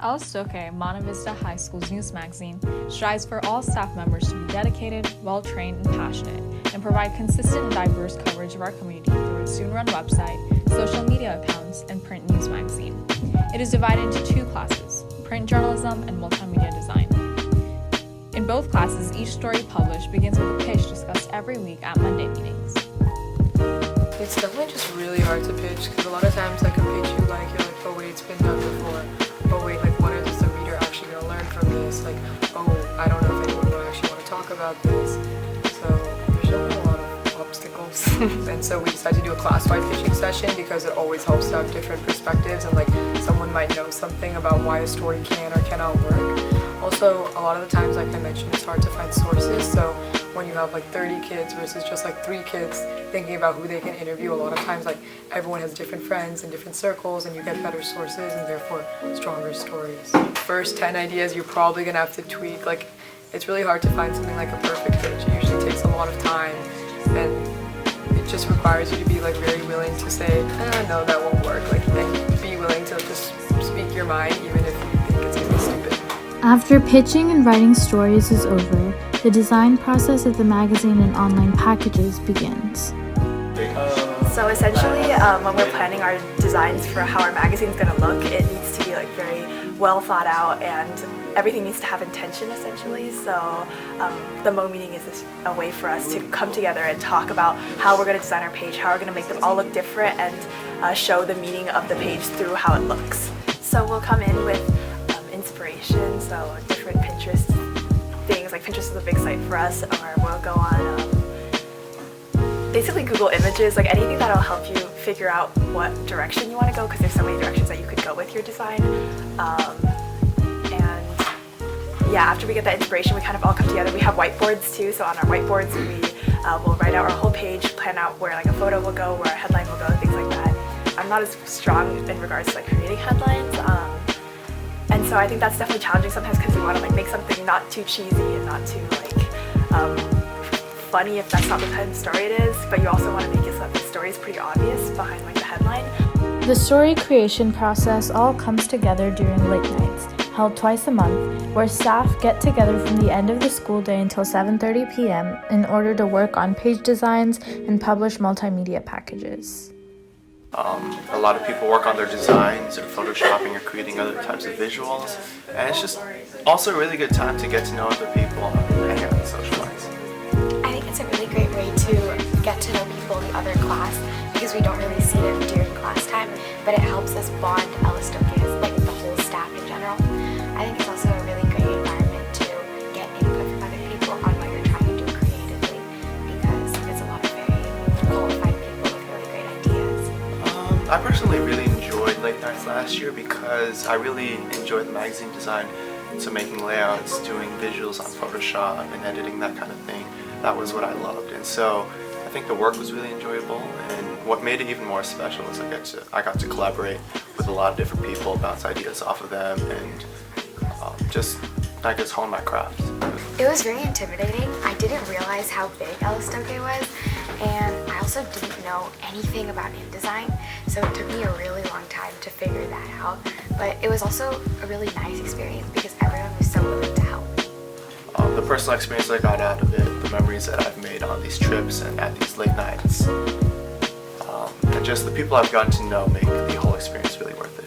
Estoque, Monte Vista High School's news magazine, strives for all staff members to be dedicated, well-trained, and passionate, and provide consistent and diverse coverage of our community through its student-run website, social media accounts, and print news magazine. It is divided into two classes, print journalism and multimedia design. In both classes, each story published begins with a pitch discussed every week at Monday meetings. It's definitely just really hard to pitch because a lot of times like a pitch you're like, oh wait, it's been done before. Oh wait, like what is the reader actually going to learn from this? Like, oh, I don't know if anyone will actually want to talk about this. So there's definitely a lot of obstacles. And so we decided to do a class-wide pitching session because it always helps to have different perspectives and like someone might know something about why a story can or cannot work. Also, a lot of the times, like I mentioned, it's hard to find sources. So when you have like 30 kids versus just like 3 kids thinking about who they can interview, a lot of times like everyone has different friends and different circles and you get better sources and therefore stronger stories. First 10 ideas you're probably gonna have to tweak. Like it's really hard to find something like a perfect pitch. It usually takes a lot of time and it just requires you to be like very willing to say, no, that won't work. Like and be willing to just speak your mind even if you think it's gonna be stupid. After pitching and writing stories is over, the design process of the magazine and online packages begins. So essentially, when we're planning our designs for how our magazine is going to look, it needs to be like very well thought out and everything needs to have intention essentially. So the Mo meeting is a way for us to come together and talk about how we're going to design our page, how we're going to make them all look different and show the meaning of the page through how it looks. So we'll come in with inspiration, so different Pinterest things, like Pinterest is a big site for us, or we'll go on basically Google Images, like anything that'll help you figure out what direction you want to go, because there's so many directions that you could go with your design. And yeah, after we get that inspiration, we kind of all come together. We have whiteboards too, so on our whiteboards we will write out our whole page, plan out where like a photo will go, where a headline will go, things like that. I'm not as strong in regards to like creating headlines. And so I think that's definitely challenging sometimes because you want to like make something not too cheesy and not too like funny if that's not the kind of story it is, but you also want to make it so that the story is pretty obvious behind like the headline. The story creation process all comes together during late nights, held twice a month, where staff get together from the end of the school day until 7:30 p.m. in order to work on page designs and publish multimedia packages. A lot of people work on their designs or photoshopping or creating other types of visuals, and it's just also a really good time to get to know other people and hang out and socialize. I think it's a really great way to get to know people in the other class because we don't really see them during class time, but it helps us bond Estoque as like the whole staff in general. I think it's also a really great environment to get input from other people on what you're trying to do creatively because it's a lot of very qualified people with really great ideas. I personally really enjoyed late nights last year because I really enjoyed the magazine design, so making layouts, doing visuals on Photoshop and editing, that kind of thing. That was what I loved, and so I think the work was really enjoyable, and what made it even more special is I got to collaborate with a lot of different people, bounce ideas off of them, and just I guess hone my craft. It was very intimidating. I didn't realize how big Estoque was, and I also didn't know anything about InDesign, so it took me a really long time to figure that out. But it was also a really nice experience because everyone was so willing to help. The personal experience I got out of it, the memories that I've made on these trips and at these late nights, and just the people I've gotten to know make the whole experience really worth it.